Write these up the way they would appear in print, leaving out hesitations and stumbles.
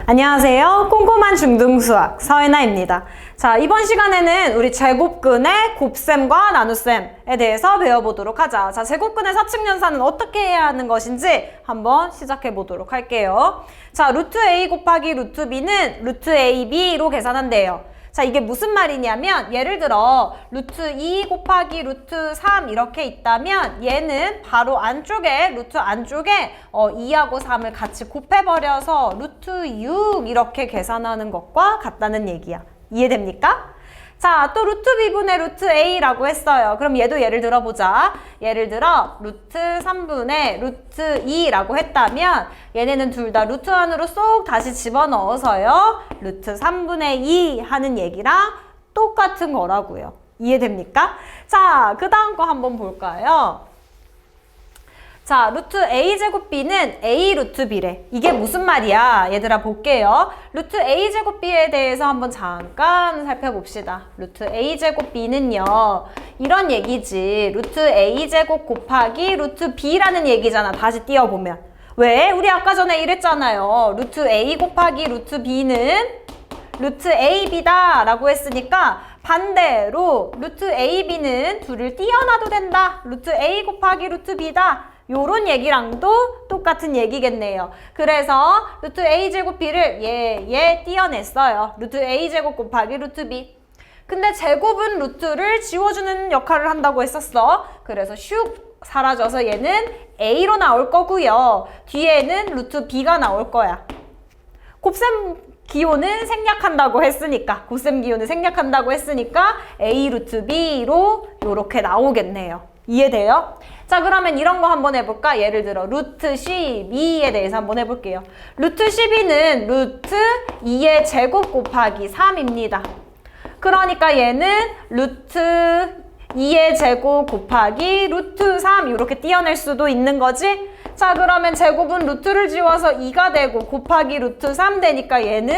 안녕하세요. 꼼꼼한 중등수학 서예나입니다. 자, 이번 시간에는 우리 제곱근의 곱셈과 나눗셈에 대해서 배워보도록 하자. 자, 제곱근의 사측연산은 어떻게 해야 하는 것인지 한번 시작해 보도록 할게요. 자, 루트 a 곱하기 루트 b는 루트 ab로 계산한대요. 자, 이게 무슨 말이냐면 예를 들어 루트 2 곱하기 루트 3 이렇게 있다면 얘는 바로 안쪽에 루트 안쪽에 2하고 3을 같이 곱해버려서 루트 6 이렇게 계산하는 것과 같다는 얘기야. 이해됩니까? 자, 또 루트 b분의 루트 a라고 했어요. 그럼 얘도 예를 들어보자. 예를 들어 루트 3분의 루트 2라고 했다면 얘네는 둘 다 루트 안으로 쏙 다시 집어넣어서요. 루트 3분의 2 하는 얘기랑 똑같은 거라고요. 이해됩니까? 자, 그 다음 거 한번 볼까요? 자, 루트 a제곱 b는 a 루트 b래. 이게 무슨 말이야? 얘들아 볼게요. 루트 a제곱 b에 대해서 한번 잠깐 살펴봅시다. 루트 a제곱 b는요. 이런 얘기지. 루트 a제곱 곱하기 루트 b라는 얘기잖아. 다시 띄워보면. 왜? 우리 아까 전에 이랬잖아요. 루트 a 곱하기 루트 b는 루트 ab다 라고 했으니까 반대로 루트 ab는 둘을 띄어놔도 된다. 루트 a 곱하기 루트 b다. 요런 얘기랑도 똑같은 얘기겠네요. 그래서 루트 a제곱 b를 얘 띄어냈어요. 루트 a제곱 곱하기 루트 b. 근데 제곱은 루트를 지워주는 역할을 한다고 했었어. 그래서 슉 사라져서 얘는 a로 나올 거고요. 뒤에는 루트 b가 나올 거야. 곱셈 기호는 생략한다고 했으니까 a 루트 b로 요렇게 나오겠네요. 이해돼요? 자, 그러면 이런 거 한번 해볼까? 예를 들어 루트 12에 대해서 한번 해볼게요. 루트 12는 루트 2의 제곱 곱하기 3입니다. 그러니까 얘는 루트 2의 제곱 곱하기 루트 3 이렇게 띄어낼 수도 있는 거지? 자, 그러면 제곱은 루트를 지워서 2가 되고 곱하기 루트 3 되니까 얘는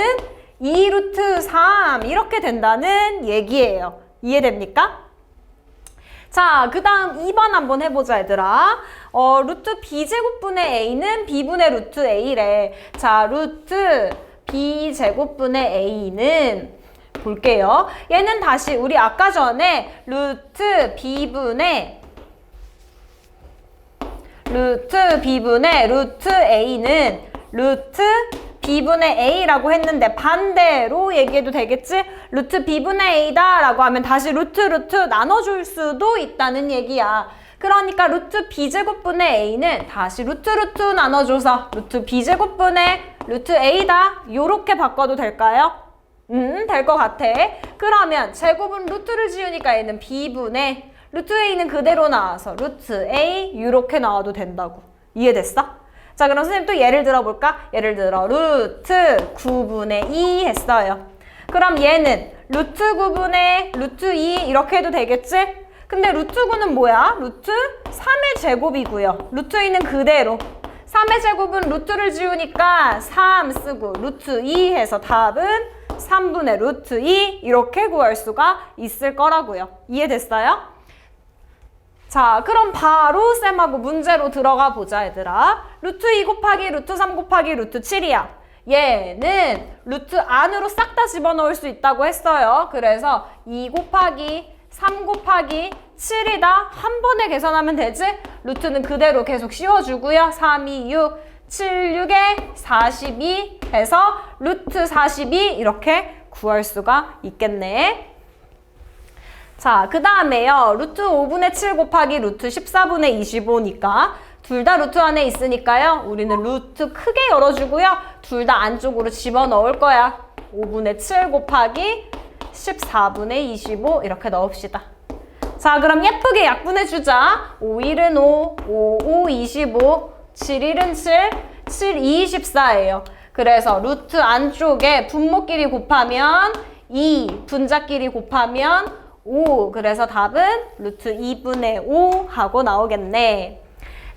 2 루트 3 이렇게 된다는 얘기예요. 이해됩니까? 자, 그 다음 2번 한번 해보자, 얘들아. 루트 b제곱분의 a는 b분의 루트 a래. 자, 루트 b제곱분의 a는 볼게요. 얘는 다시 우리 아까 전에 루트 b분의 루트 a는 루트 b분의 a라고 했는데 반대로 얘기해도 되겠지? 루트 b분의 a다 라고 하면 다시 루트 나눠줄 수도 있다는 얘기야. 그러니까 루트 b제곱분의 a는 다시 루트 나눠줘서 루트 b제곱분의 루트 a다 요렇게 바꿔도 될까요? 될 것 같아. 그러면 제곱은 루트를 지우니까 얘는 b분의 루트 a는 그대로 나와서 루트 a 요렇게 나와도 된다고. 이해됐어? 자, 그럼 선생님 또 예를 들어볼까? 예를 들어 루트 9분의 2 했어요. 그럼 얘는 루트 9분의 루트 2 이렇게 해도 되겠지? 근데 루트 9는 뭐야? 루트 3의 제곱이고요. 루트 2는 그대로. 3의 제곱은 루트를 지우니까 3 쓰고 루트 2 해서 답은 3분의 루트 2 이렇게 구할 수가 있을 거라고요. 이해됐어요? 자, 그럼 바로 쌤하고 문제로 들어가 보자, 얘들아. 루트 2 곱하기 루트 3 곱하기 루트 7이야. 얘는 루트 안으로 싹 다 집어넣을 수 있다고 했어요. 그래서 2 곱하기 3 곱하기 7이다. 한 번에 계산하면 되지? 루트는 그대로 계속 씌워주고요. 3, 2, 6, 7, 6에 42 해서 루트 42 이렇게 구할 수가 있겠네. 자, 그 다음에요. 루트 5분의 7 곱하기 루트 14분의 25니까 둘 다 루트 안에 있으니까요. 우리는 루트 크게 열어주고요. 둘 다 안쪽으로 집어넣을 거야. 5분의 7 곱하기 14분의 25 이렇게 넣읍시다. 자, 그럼 예쁘게 약분해주자. 5, 1은 5, 5, 5, 25, 7, 1은 7, 7, 2, 14예요. 그래서 루트 안쪽에 분모끼리 곱하면 2, 분자끼리 곱하면 5. 그래서 답은 루트 2분의 5 하고 나오겠네.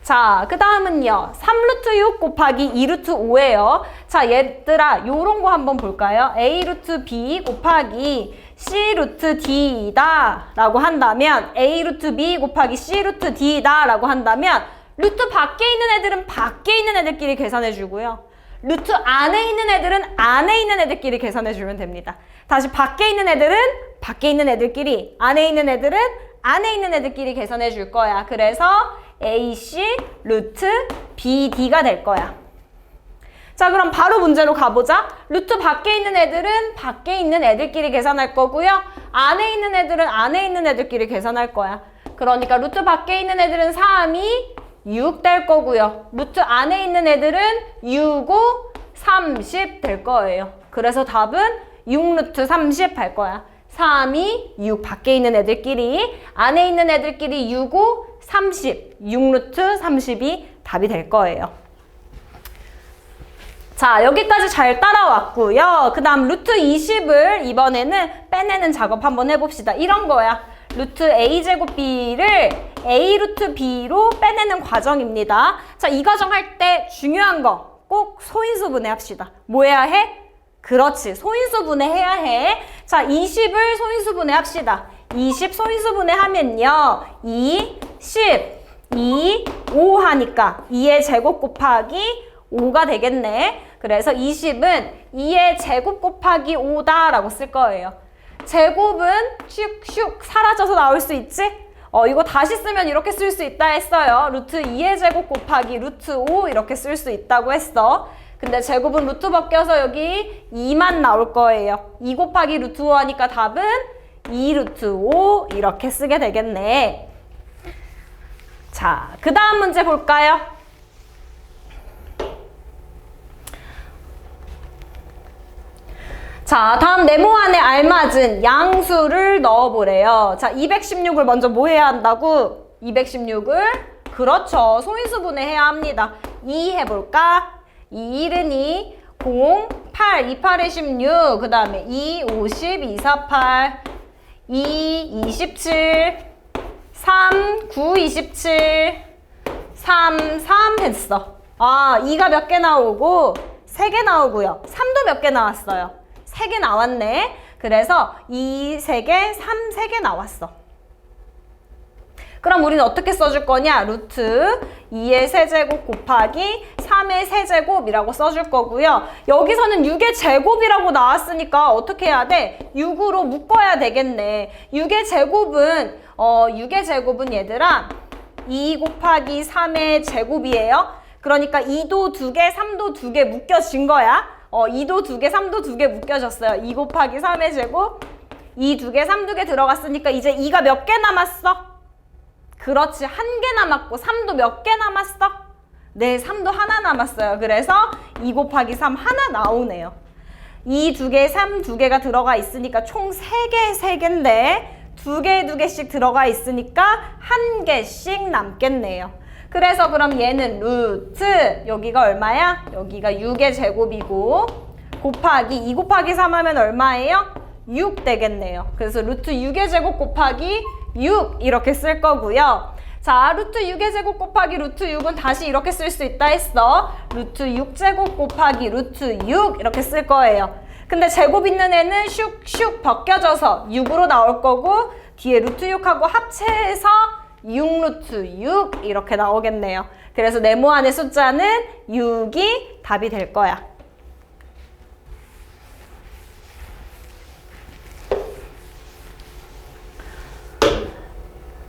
자, 그 다음은요. 3루트 6 곱하기 2루트 5예요. 자, 얘들아 요런 거 한번 볼까요? a 루트 b 곱하기 c 루트 d다 라고 한다면 a 루트 b 곱하기 c 루트 d다 라고 한다면 루트 밖에 있는 애들은 밖에 있는 애들끼리 계산해 주고요. 루트 안에 있는 애들은 안에 있는 애들끼리 계산해 주면 됩니다. 다시 밖에 있는 애들은 밖에 있는 애들끼리, 안에 있는 애들은 안에 있는 애들끼리 계산해 줄 거야. 그래서 AC 루트 BD가 될 거야. 자, 그럼 바로 문제로 가보자. 루트 밖에 있는 애들은 밖에 있는 애들끼리 계산할 거고요. 안에 있는 애들은 안에 있는 애들끼리 계산할 거야. 그러니까 루트 밖에 있는 애들은 3이 6 될 거고요. 루트 안에 있는 애들은 6, 5, 30 될 거예요. 그래서 답은 6루트 30 할 거야. 3이 6 밖에 있는 애들끼리, 안에 있는 애들끼리 6, 5, 30, 6루트 30이 답이 될 거예요. 자, 여기까지 잘 따라왔고요. 그 다음 루트 20을 이번에는 빼내는 작업 한번 해봅시다. 이런 거야. 루트 A제곱 B를 A 루트 B로 빼내는 과정입니다. 자, 이 과정 할 때 중요한 거 꼭 소인수분해 합시다. 뭐 해야 해? 그렇지, 소인수분해 해야 해. 자, 20을 소인수분해 합시다. 20 소인수분해 하면요. 2, 10, 2, 5 하니까 2의 제곱 곱하기 5가 되겠네. 그래서 20은 2의 제곱 곱하기 5다라고 쓸 거예요. 제곱은 슉슉 사라져서 나올 수 있지? 이거 다시 쓰면 이렇게 쓸 수 있다 했어요. 루트 2의 제곱 곱하기 루트 5 이렇게 쓸 수 있다고 했어. 근데 제곱은 루트 벗겨서 여기 2만 나올 거예요. 2 곱하기 루트 5 하니까 답은 2 루트 5 이렇게 쓰게 되겠네. 자, 그 다음 문제 볼까요? 자, 다음 네모안에 알맞은 양수를 넣어보래요. 자, 216을 먼저 뭐 해야 한다고? 216을 그렇죠. 소인수분해 해야 합니다. 2 해볼까? 2, 1은 2, 0, 8, 2, 8에 16, 그 다음에 2, 50, 2, 4, 8, 2, 27, 3, 9, 27, 3, 3 했어. 아, 2가 몇 개 나오고 3개 나오고요. 3도 몇 개 나왔어요. 3개 나왔네. 그래서 2, 3개, 3, 3개 나왔어. 그럼 우리는 어떻게 써줄 거냐? 루트 2의 세제곱 곱하기 3의 세제곱이라고 써줄 거고요. 여기서는 6의 제곱이라고 나왔으니까 어떻게 해야 돼? 6으로 묶어야 되겠네. 6의 제곱은 얘들아 2 곱하기 3의 제곱이에요. 그러니까 2도 2개, 3도 2개 묶여진 거야. 2도 2개, 3도 2개 묶여졌어요. 2 곱하기 3의 제곱, 2 2개, 3 2개 들어갔으니까 이제 2가 몇 개 남았어? 그렇지, 1개 남았고 3도 몇 개 남았어? 네, 3도 하나 남았어요. 그래서 2 곱하기 3 하나 나오네요. 2 2개, 3 2개가 들어가 있으니까 총 3개, 3개인데 2개, 2개씩 들어가 있으니까 1개씩 남겠네요. 그래서 그럼 얘는 루트 여기가 얼마야? 여기가 6의 제곱이고 곱하기 2 곱하기 3 하면 얼마예요? 6 되겠네요. 그래서 루트 6의 제곱 곱하기 6 이렇게 쓸 거고요. 자, 루트 6의 제곱 곱하기 루트 6은 다시 이렇게 쓸 수 있다 했어. 루트 6제곱 곱하기 루트 6 이렇게 쓸 거예요. 근데 제곱 있는 애는 슉슉 벗겨져서 6으로 나올 거고 뒤에 루트 6하고 합체해서 6루트 6 이렇게 나오겠네요. 그래서 네모안의 숫자는 6이 답이 될 거야.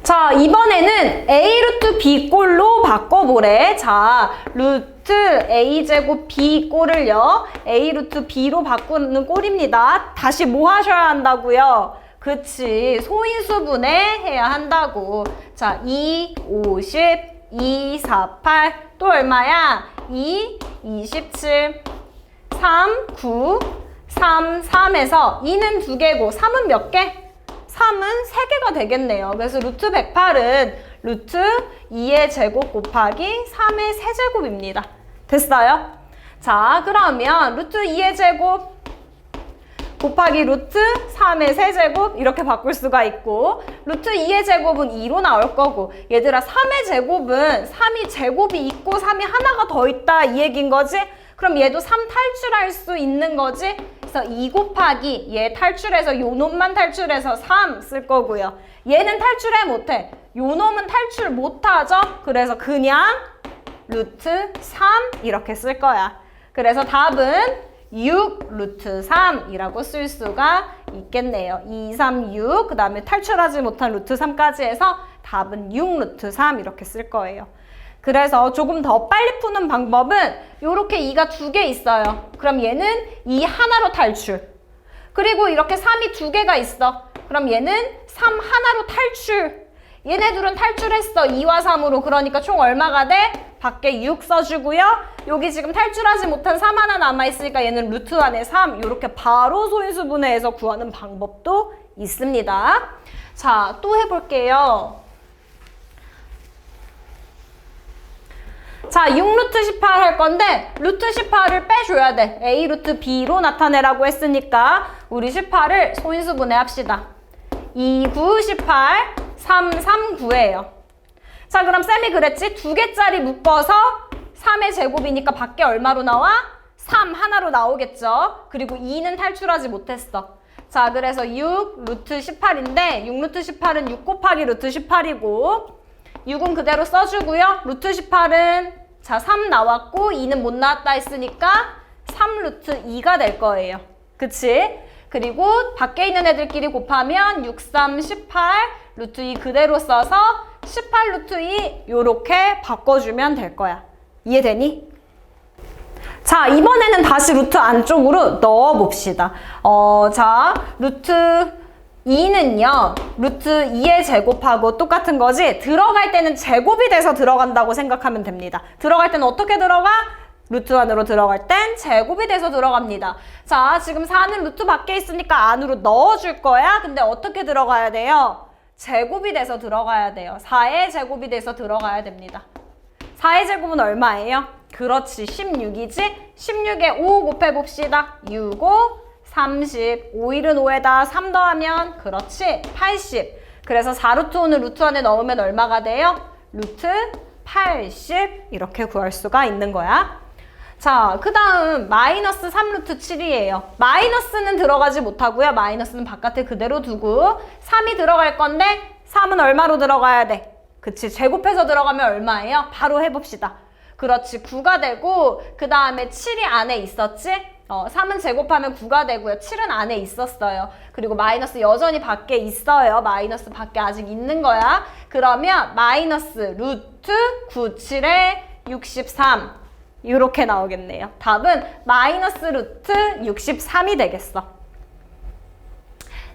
자, 이번에는 A 루트 B 꼴로 바꿔보래. 자, 루트 A 제곱 B 꼴을요. A 루트 B로 바꾸는 꼴입니다. 다시 뭐 하셔야 한다고요? 그치, 소인수분해 해야 한다고. 자, 2, 50, 2, 4, 8, 또 얼마야? 2, 27, 3, 9, 3, 3에서 2는 2개고 3은 몇 개? 3은 3개가 되겠네요. 그래서 루트 108은 루트 2의 제곱 곱하기 3의 세제곱입니다. 됐어요? 자, 그러면 루트 2의 제곱 곱하기 루트 3의 세제곱 이렇게 바꿀 수가 있고 루트 2의 제곱은 2로 나올 거고 얘들아 3의 제곱은 3이 제곱이 있고 3이 하나가 더 있다 이 얘기인 거지? 그럼 얘도 3 탈출할 수 있는 거지? 그래서 2 곱하기 얘 탈출해서 요 놈만 탈출해서 3 쓸 거고요. 얘는 탈출해 못해. 요 놈은 탈출 못하죠? 그래서 그냥 루트 3 이렇게 쓸 거야. 그래서 답은 6 루트 3이라고 쓸 수가 있겠네요. 2, 3, 6, 그 다음에 탈출하지 못한 루트 3까지 해서 답은 6 루트 3 이렇게 쓸 거예요. 그래서 조금 더 빨리 푸는 방법은 이렇게 2가 2개 있어요. 그럼 얘는 2 하나로 탈출. 그리고 이렇게 3이 2개가 있어. 그럼 얘는 3 하나로 탈출. 얘네 둘은 탈출했어. 2와 3으로. 그러니까 총 얼마가 돼? 밖에 6 써주고요. 여기 지금 탈출하지 못한 3 하나 남아있으니까 얘는 루트 안에 3. 이렇게 바로 소인수분해해서 구하는 방법도 있습니다. 자, 또 해볼게요. 자, 6 루트 18 할 건데 루트 18을 빼줘야 돼. A 루트 B로 나타내라고 했으니까 우리 18을 소인수분해 합시다. 2, 9, 18, 3, 3, 9예요. 자, 그럼 쌤이 그랬지? 2개짜리 묶어서 3의 제곱이니까 밖에 얼마로 나와? 3 하나로 나오겠죠? 그리고 2는 탈출하지 못했어. 자, 그래서 6 루트 18인데 6 루트 18은 6 곱하기 루트 18이고 6은 그대로 써주고요. 루트 18은 자 3 나왔고 2는 못 나왔다 했으니까 3 루트 2가 될 거예요. 그치? 그리고 밖에 있는 애들끼리 곱하면 6, 3, 18 루트 2 그대로 써서 18 루트 2 요렇게 바꿔주면 될 거야. 이해되니? 자, 이번에는 다시 루트 안쪽으로 넣어봅시다. 자, 루트 2는요. 루트 2의 제곱하고 똑같은 거지 들어갈 때는 제곱이 돼서 들어간다고 생각하면 됩니다. 들어갈 때는 어떻게 들어가? 루트 안으로 들어갈 땐 제곱이 돼서 들어갑니다. 자, 지금 4는 루트 밖에 있으니까 안으로 넣어줄 거야. 근데 어떻게 들어가야 돼요? 제곱이 돼서 들어가야 돼요. 4의 제곱이 돼서 들어가야 됩니다. 4의 제곱은 얼마예요? 그렇지, 16이지? 16에 5 곱해봅시다. 6, 5, 30. 5일은 5에다 3 더하면 그렇지, 80. 그래서 4루트 5는 루트 안에 넣으면 얼마가 돼요? 루트 80 이렇게 구할 수가 있는 거야. 자, 그 다음 마이너스 3루트 7이에요. 마이너스는 들어가지 못하고요. 마이너스는 바깥에 그대로 두고 3이 들어갈 건데 3은 얼마로 들어가야 돼? 그치, 제곱해서 들어가면 얼마예요? 바로 해봅시다. 그렇지, 9가 되고 그 다음에 7이 안에 있었지? 3은 제곱하면 9가 되고요. 7은 안에 있었어요. 그리고 마이너스 여전히 밖에 있어요. 마이너스 밖에 아직 있는 거야. 그러면 마이너스 루트 97에 63 이렇게 나오겠네요. 답은 마이너스 루트 63이 되겠어.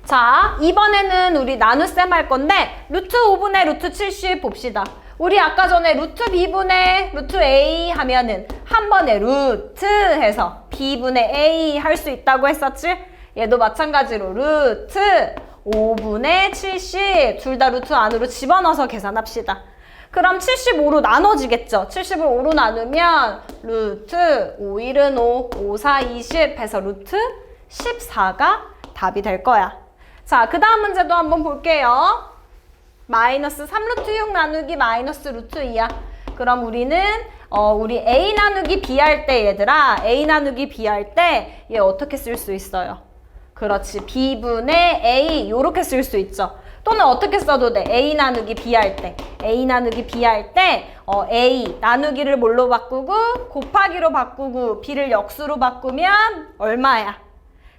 자, 이번에는 우리 나눗셈 할 건데 루트 5분의 루트 70 봅시다. 우리 아까 전에 루트 B분의 루트 A 하면은 한 번에 루트 해서 B분의 A 할 수 있다고 했었지? 얘도 마찬가지로 루트 5분의 70 둘 다 루트 안으로 집어넣어서 계산합시다. 그럼 75로 나눠지겠죠? 70을 5로 나누면 루트 5, 1은 5, 5, 4, 20 해서 루트 14가 답이 될 거야. 자, 그 다음 문제도 한번 볼게요. 마이너스 3루트 6 나누기 마이너스 루트 2야. 그럼 우리는 우리 A 나누기 B 할 때 얘들아, A 나누기 B 할 때 얘 어떻게 쓸 수 있어요? 그렇지, B분의 A 요렇게 쓸 수 있죠. 또는 어떻게 써도 돼? A 나누기 B 할 때. A 나누기 B 할 때 A 나누기를 뭘로 바꾸고 곱하기로 바꾸고 B를 역수로 바꾸면 얼마야?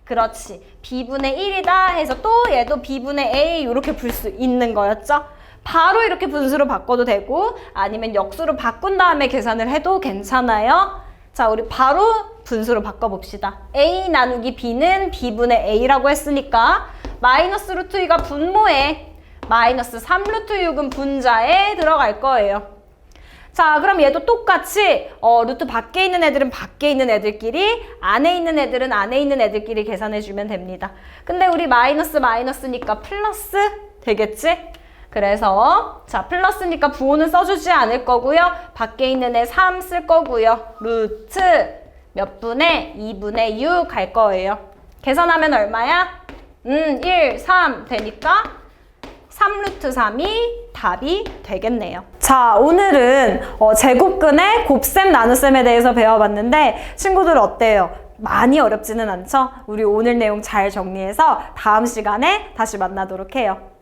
그렇지, B분의 1이다 해서 또 얘도 B분의 A 이렇게 풀 수 있는 거였죠. 바로 이렇게 분수로 바꿔도 되고 아니면 역수로 바꾼 다음에 계산을 해도 괜찮아요. 자, 우리 바로 분수로 바꿔봅시다. A 나누기 B는 B분의 A라고 했으니까 마이너스 루트 2가 분모에 마이너스 3 루트 6은 분자에 들어갈 거예요. 자, 그럼 얘도 똑같이 루트 밖에 있는 애들은 밖에 있는 애들끼리, 안에 있는 애들은 안에 있는 애들끼리 계산해주면 됩니다. 근데 우리 마이너스니까 플러스 되겠지? 그래서 자, 플러스니까 부호는 써주지 않을 거고요. 밖에 있는 애 3 쓸 거고요. 루트 몇 분의 2분의 6 할 거예요. 계산하면 얼마야? 1, 3 되니까 3루트 3이 답이 되겠네요. 자, 오늘은 제곱근의 곱셈, 나눗셈에 대해서 배워봤는데 친구들 어때요? 많이 어렵지는 않죠? 우리 오늘 내용 잘 정리해서 다음 시간에 다시 만나도록 해요.